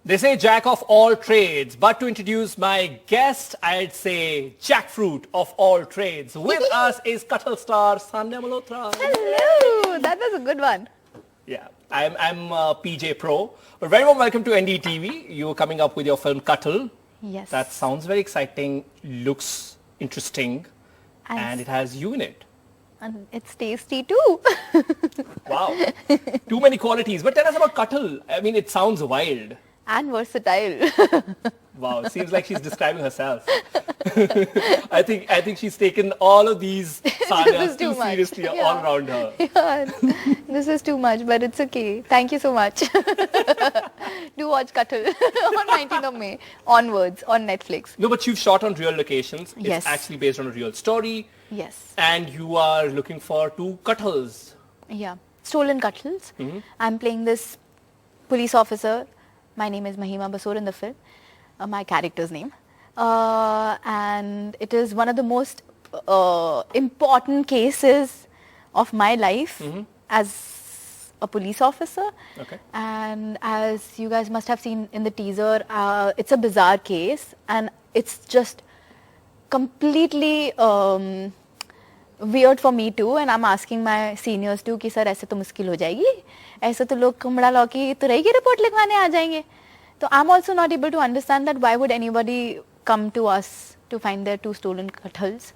They say jack of all trades, but to introduce my guest, I'd say jackfruit of all trades. With us is Kathal star Sanya Malhotra. Hello, that was a good one. Yeah, I'm PJ Pro. But very warm welcome to NDTV. You're coming up with your film Kathal. Yes. That sounds very exciting, looks interesting, and it has you in it. And it's tasty too. Wow, too many qualities. But tell us about Kathal. I mean, it sounds wild. And versatile. Wow, it seems like she's describing herself. I think she's taken all of these Sanyas too seriously all around her. Yeah, this is too much, but it's okay. Thank you so much. Do watch Kathal on 19th of May onwards on Netflix. No, but you've shot on real locations. Yes. It's actually based on a real story. Yes. And you are looking for two Kathals. Yeah. Stolen Kathals. Mm-hmm. I'm playing this police officer. My name is Mahima Basoor in the film, my character's name. And it is one of the most important cases of my life as a police officer. Okay. And as you guys must have seen in the teaser, it's a bizarre case and it's just completely weird for me too, and I'm asking my seniors too कि sir ऐसे तो मुश्किल हो जाएगी, ऐसे तो लोग कुमड़ा लौकी तो रहेगी रिपोर्ट लिखवाने आ जाएंगे. So I'm also not able to understand that why would anybody come to us to find their two stolen kathals.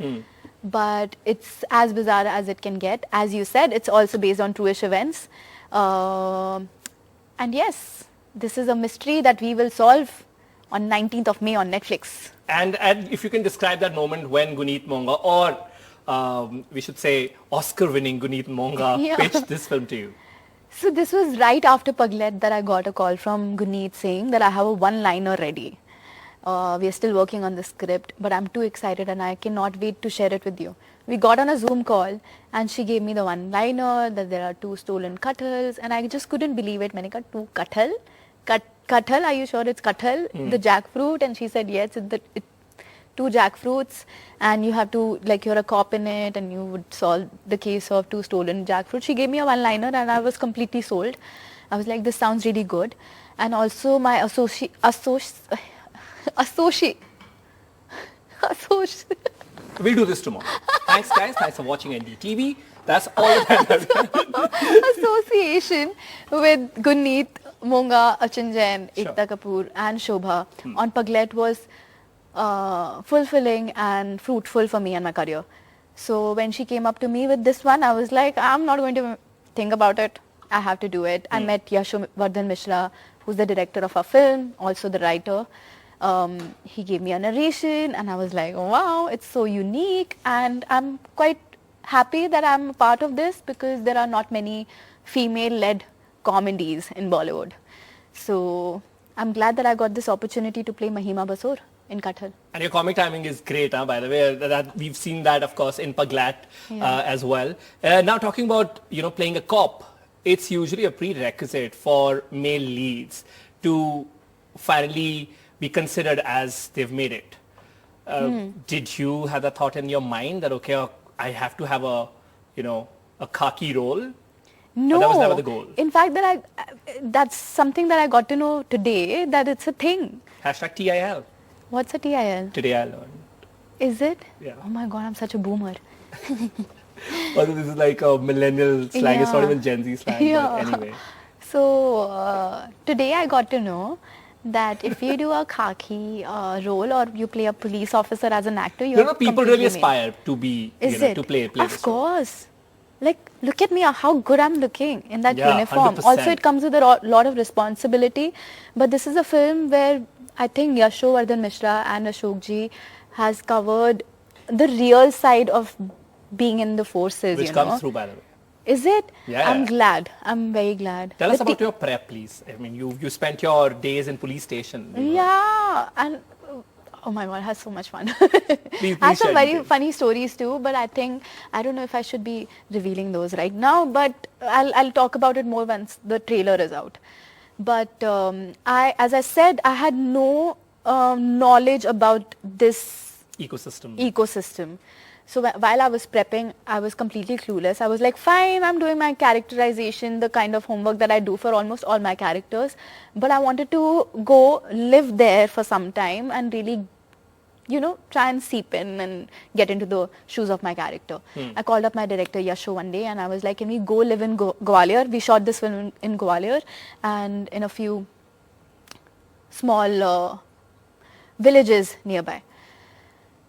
But it's as bizarre as it can get. As you said, it's also based on truish events. And yes, this is a mystery that we will solve on 19th of May on Netflix. And if you can describe that moment when Guneet Monga, or we should say Oscar-winning Guneet Monga, pitched this film to you. So this was right after Paglet that I got a call from Guneet saying that I have a one-liner ready. We are still working on the script, but I'm too excited and I cannot wait to share it with you. We got on a Zoom call and she gave me the one-liner that there are two stolen kathals, and I just couldn't believe it. मैंने कहा two kathal? Kathal, are you sure it's kathal? The jackfruit? And she said yes, it's two jackfruits, and you have to, like, you're a cop in it and you would solve the case of two stolen jackfruits. She gave me a one-liner and I was completely sold. I was like, this sounds really good. And also my associate We'll do this tomorrow. Thanks guys, thanks for watching NDTV. That's all the time. Association with Guneet Monga, Achin Jain, Ekta Kapoor and Shobha on Paglet was fulfilling and fruitful for me and my career. So when she came up to me with this one, I was like, I'm not going to think about it. I have to do it. I met Yashovardhan Mishra, who's the director of our film, also the writer. He gave me a narration and I was like, oh, wow, it's so unique, and I'm quite happy that I'm a part of this because there are not many female-led comedies in Bollywood. So I'm glad that I got this opportunity to play Mahima Basoor in Kathal. And your comic timing is great, by the way. That we've seen that, of course, in Paglat as well. Now talking about, playing a cop, it's usually a prerequisite for male leads to finally be considered as they've made it. Did you have that thought in your mind that, okay, I have to have a khaki role? No, or that was never the goal? In fact, that's something that I got to know today, that it's a thing. Hashtag TIL. What's a TIL? Today I learned. Is it? Yeah. Oh my God, I'm such a boomer. Although this is like a millennial slang, it's not even Gen Z slang, but anyway. So today I got to know that if you do a khaki role or you play a police officer as an actor, you're people really aspire to be, to play Of this course. Like, look at me, how good I'm looking in that uniform. 100%. Also, it comes with a lot of responsibility. But this is a film where I think Yashovardhan Mishra and Ashok ji has covered the real side of being in the forces, Which comes through, by the way. Is it? Yeah. I'm glad. I'm very glad. Tell us about your prep, please. I mean, you spent your days in police station. Yeah, and oh my God, I had so much fun. Please I have some share very funny stories too, but I don't know if I should be revealing those right now, but I'll talk about it more once the trailer is out. But as I said, I had no knowledge about this ecosystem. So while I was prepping, I was completely clueless. I was like, fine, I'm doing my characterization, the kind of homework that I do for almost all my characters. But I wanted to go live there for some time and really, try and seep in and get into the shoes of my character. I called up my director Yasho one day and I was like, can we go live in Gwalior? We shot this film in Gwalior and in a few small villages nearby.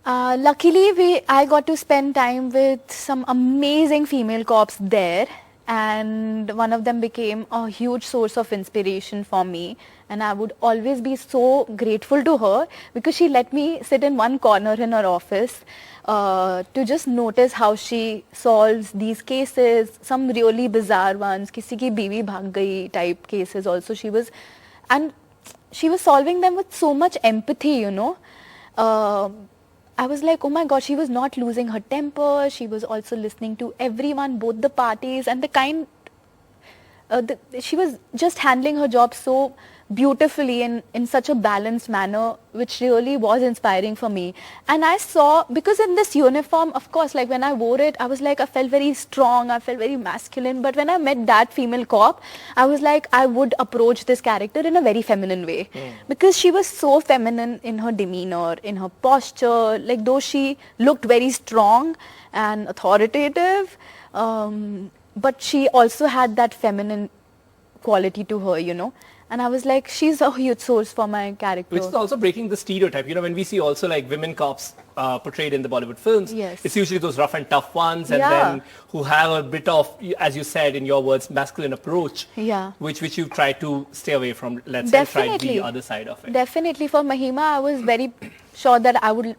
Luckily, I got to spend time with some amazing female cops there, and one of them became a huge source of inspiration for me, and I would always be so grateful to her because she let me sit in one corner in her office to just notice how she solves these cases, some really bizarre ones, kisi ki biwi bhag gayi type cases also. She was solving them with so much empathy, I was like, oh my God, she was not losing her temper. She was also listening to everyone, both the parties, and she was just handling her job so beautifully in such a balanced manner, which really was inspiring for me. And I saw, because in this uniform, of course, like when I wore it, I was like, I felt very strong, I felt very masculine. But when I met that female cop, I was like, I would approach this character in a very feminine way. Because she was so feminine in her demeanor, in her posture, like though she looked very strong and authoritative, but she also had that feminine quality to her, And I was like, she's a huge source for my character. Which is also breaking the stereotype. When we see also like women cops portrayed in the Bollywood films, it's usually those rough and tough ones and then who have a bit of, as you said in your words, masculine approach, which you try to stay away from, let's say, try the other side of it. Definitely. For Mahima, I was very sure that I would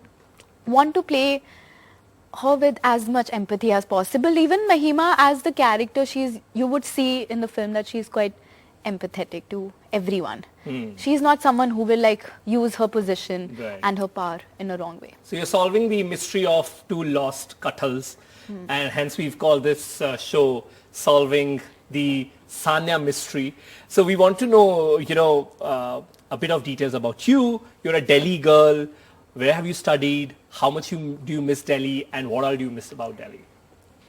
want to play her with as much empathy as possible. Even Mahima as the character, you would see in the film that she's quite empathetic to everyone. She's not someone who will like use her position and her power in a wrong way. So you're solving the mystery of two lost Kathals, and hence we've called this show Solving the Sanya Mystery. So we want to know, a bit of details about you. You're a Delhi girl. Where have you studied? How much do you miss Delhi, and what all do you miss about Delhi?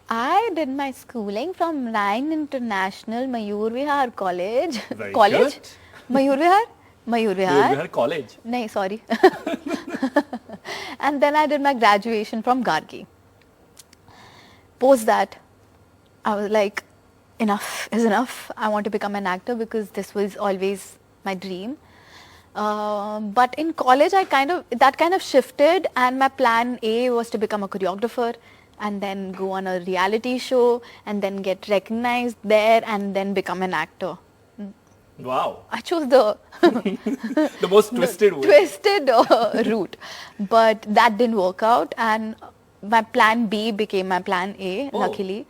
I did my schooling from Ryan International Mayur Vihar College. Very College? good. Mayur Vihar? Mayur Vihar. Mayur Vihar College. No, sorry. And then I did my graduation from Gargi. Post that, I was like, enough is enough. I want to become an actor because this was always my dream. But in college, that kind of shifted, and my plan A was to become a choreographer and then go on a reality show and then get recognized there and then become an actor. Wow. I chose the the most twisted way. Twisted route. But that didn't work out, and my plan B became my plan A, luckily.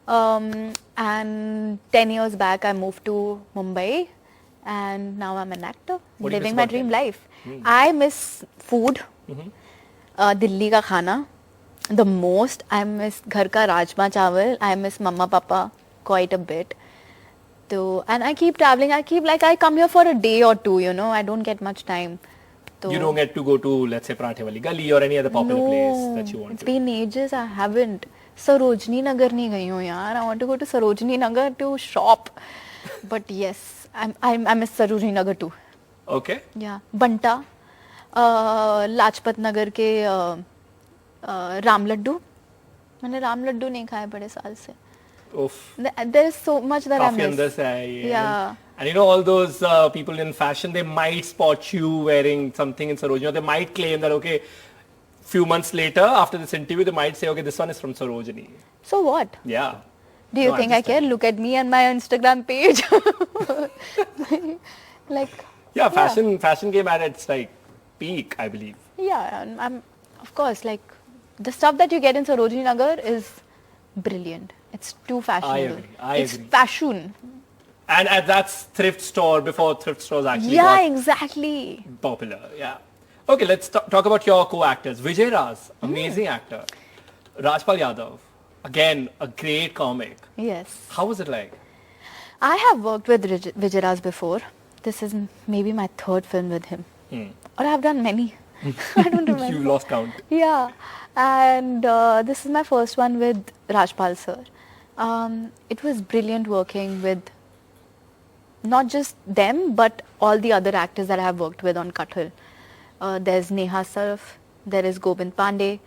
And 10 years back, I moved to Mumbai, and now I'm an actor, living my dream life. I miss food, Delhi ka khana. The most. I miss ghar ka rajma chawal. I miss mama papa quite a bit. And I keep traveling. I come here for a day or two, I don't get much time. You don't get to go to, let's say, Paranthe Wali Gali or any other popular place that you want it's been ages. I haven't. Sarojini Nagar nahi gayi hu yaar. I want to go to Sarojini Nagar to shop. But yes, I miss Sarojini Nagar too. Okay. Yeah. Banta, Lajpat Nagar के राम लड्डू. मैंने राम लड्डू नहीं खाए बड़े साल से. There is so much that I miss. Yeah. And all those people in fashion, they might spot you wearing something in Sarojini, or they might claim that, okay, few months later after this interview, they might say, okay, this one is from Sarojini. So what? Yeah. Do you think I care? Look at me and my Instagram page. Fashion game at its peak, I believe. Yeah, I'm of course, the stuff that you get in Sarojini Nagar is brilliant. It's too fashionable. I agree. It's fashion. And that's thrift store before thrift stores actually got exactly popular. Yeah. Okay, let's talk about your co-actors. Vijay Raz, amazing actor. Rajpal Yadav, again, a great comic. Yes. How was it like? I have worked with Vijay Raz before. This is maybe my third film with him. Or I have done many I don't remember. You lost count. Yeah, and this is my first one with Rajpal sir. It was brilliant working with not just them, but all the other actors that I have worked with on Kathal. There's Neha Saraf, there is Govind Pandey,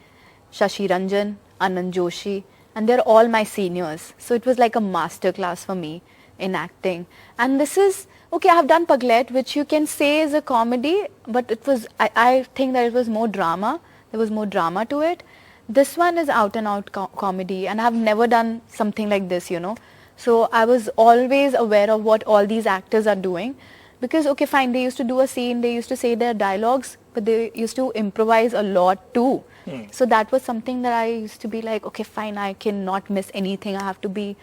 Shashi Ranjan, Anand Joshi, and they're all my seniors. So it was like a master class for me in acting. And this is, okay, I have done Paglet, which you can say is a comedy, but it was, I think that it was more drama. There was more drama to it. This one is out and out comedy, and I have never done something like this, you know. So I was always aware of what all these actors are doing. Because, okay, fine, they used to do a scene, they used to say their dialogues, but they used to improvise a lot too. So that was something that I used to be like, okay, fine, I cannot miss anything. I have to be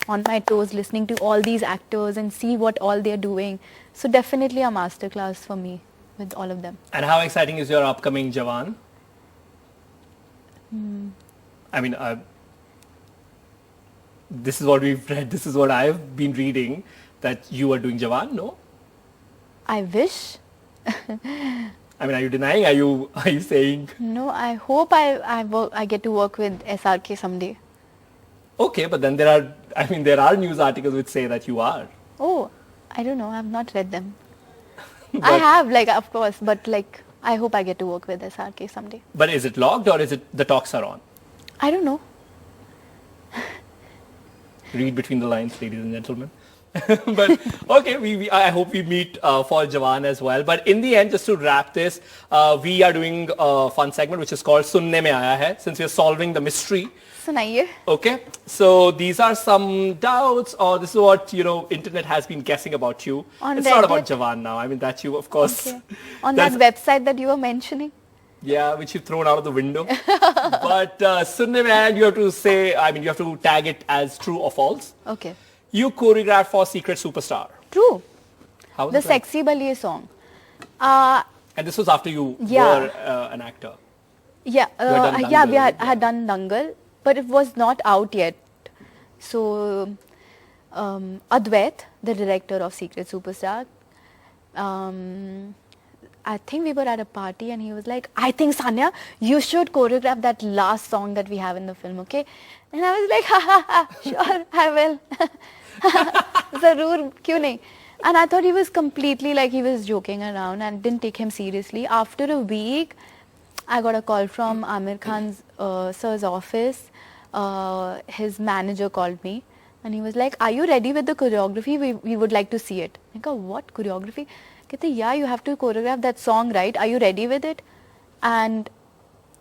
on my toes listening to all these actors and see what all they're doing. So definitely a masterclass for me with all of them. And how exciting is your upcoming Jawan? I mean, this is what we've read, this is what I've been reading, that you are doing Jawan, no? I wish. I mean, are you denying? Are you saying? No, I hope I get to work with SRK someday. Okay, but then there are news articles which say that you are. Oh, I don't know. I've not read them. I have, like, of course, but like, I hope I get to work with SRK someday. But is it logged or is it the talks are on? I don't know. Read between the lines, ladies and gentlemen. But okay, I hope we meet for Jawan as well. But in the end, just to wrap this, we are doing a fun segment which is called Sunne Mein Aaya Hai, since we are solving the mystery. Sanaya. Okay, so these are some doubts, or this is what, you know, internet has been guessing about you. On it's Reddit. not about Jawan now. I mean, that you, of course. Okay. On that website that you were mentioning? Yeah, which you've thrown out of the window. But Sunne Mein Aaya, you have to say, I mean, you have to tag it as true or false. Okay. You choreographed for Secret Superstar. True. How was The it like? Sexy Baliye song. And this was after you were an actor. Yeah, done yeah, Dangal. I had done Dangal, but it was not out yet. So, Advait, the director of Secret Superstar, I think we were at a party and he was like, I think, Sanya, you should choreograph that last song that we have in the film, okay? And I was like, ha ha ha, sure, I will. Zarur, kyun nahi? And I thought he was completely like he was joking around and didn't take him seriously. After a week, I got a call from Amir Khan's sir's office. His manager called me and he was like, are you ready with the choreography? We would like to see it. I go, what choreography? Kehte, yeah, you have to choreograph that song, right? Are you ready with it? And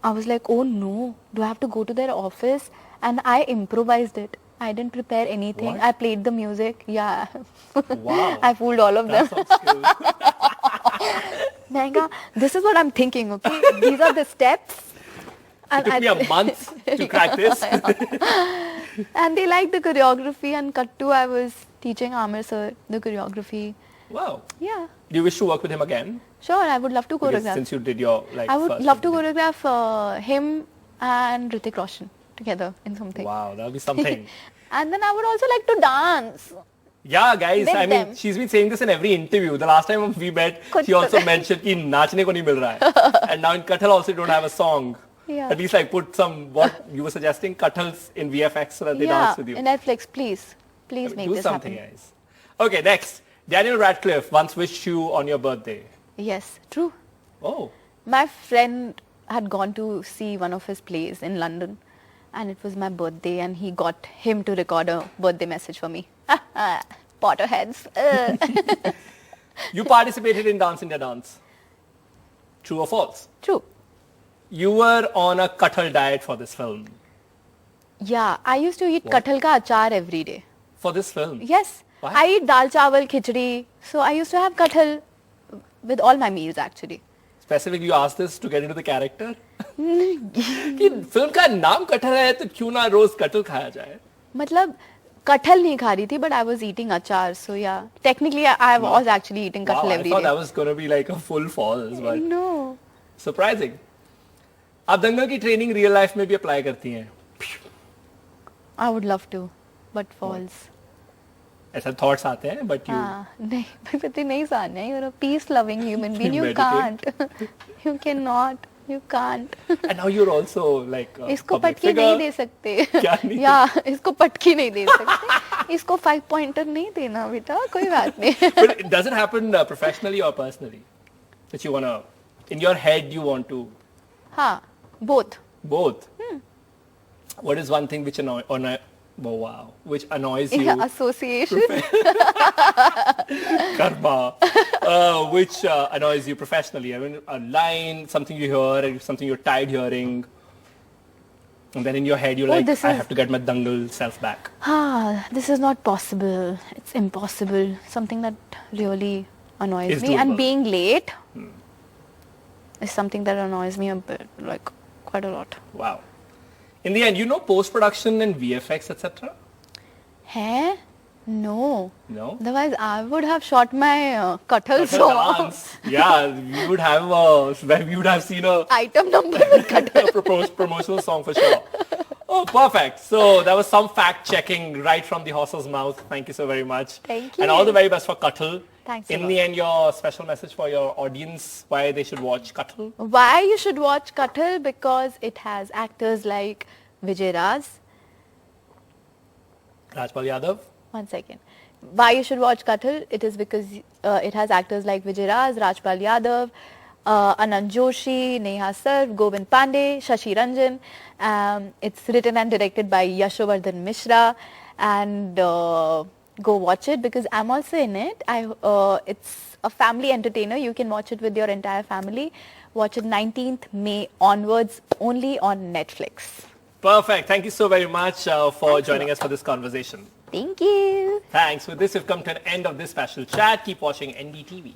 I was like, oh no, do I have to go to their office? And I improvised it. I didn't prepare anything. What? I played the music. Yeah. Wow. I fooled all of them. That sounds cool. Mega, this is what I'm thinking, okay? These are the steps. It took me a month to crack this. And they liked the choreography, and cut to I was teaching Amir sir the choreography. Wow. Yeah. Do you wish to work with him again? Sure, I would love to Because choreograph. since you did your I would first love to film. choreograph him and Hrithik Roshan together in something. Wow, that'll be something. And then I would also like to dance. Yeah, guys, With I mean, them. she's been saying this in every interview. The last time we met, she also mentioned कि नाचने को नहीं मिल रहा है. And now in Kathal also you don't have a song. Yeah. At least like put some, what you were suggesting, Kathals in VFX so that they dance with you. In Netflix, please. Please make Do this something, happen. guys. Okay, next. Daniel Radcliffe once wished you on your birthday. Yes, true. Oh. My friend had gone to see one of his plays in London and it was my birthday and he got him to record a birthday message for me. Potterheads. You participated in Dance India Dance. True or false? True. You were on a Kathal diet for this film. Yeah, I used to eat kathal ka achar every day. For this film? Yes. Why? I eat dal chawal, khichdi. So I used to have kathal with all my meals actually. Specifically, you asked this to get into the character? कि film का नाम कटहल है तो क्यों ना रोज कटहल खाया जाए? मतलब kathal नहीं खा रही थी, but I was eating achar. So yeah, technically I was actually eating kathal Wow, I every thought day. that was going to be like a full false, but No. surprising. आप दंगल की training real life में भी apply करती हैं? I would love to, but false. ऐसा thoughts आते हैं, but you नहीं, पति नहीं Sanya, you're a peace-loving human being. You meditate. can't. You cannot. You can't. And now you're also like a इसको public पटकी figure. नहीं दे सकते. क्या नहीं? या इसको पटकी नहीं दे सकते. इसको 5 pointer नहीं देना बेटा, कोई बात नहीं. But it doesn't happen professionally or personally. That you wanna, in your head, you want to. हाँ, both. Both. What is one thing which which annoys you? Association. Karma. Which annoys you professionally? I mean, a line, something you hear, something you're tired hearing, and then in your head you're like, I have to get my dangle self back. This is not possible. It's impossible. Something that really annoys It's me. doable. And being late is something that annoys me a bit, like quite a lot. Wow. In the end, you know post-production and VFX, etc.? Hey? No. No? Otherwise, I would have shot my Kathal song. Dance. Yeah, we would have seen a Item number with Kathal. promotional song for sure. Oh, perfect. So that was some fact checking right from the horse's mouth. Thank you so very much. Thank you. And all the very best for Kathal. Thanks a In lot. the end, your special message for your audience, why they should watch Kathal? Why you should watch Kathal? Because it has actors like Vijay Raz. Rajpal Yadav. One second. Why you should watch Kathal? It is because it has actors like Vijay Raz, Rajpal Yadav, Anand Joshi, Neha Sarf, Govind Pandey, Shashi Ranjan. It's written and directed by Yashovardhan Mishra. And go watch it because I'm also in it. It's a family entertainer. You can watch it with your entire family. Watch it 19th May onwards, only on Netflix. Perfect. Thank you so very much for joining us for this conversation. Thank you. Thanks. With this, we've come to an end of this special chat. Keep watching NDTV.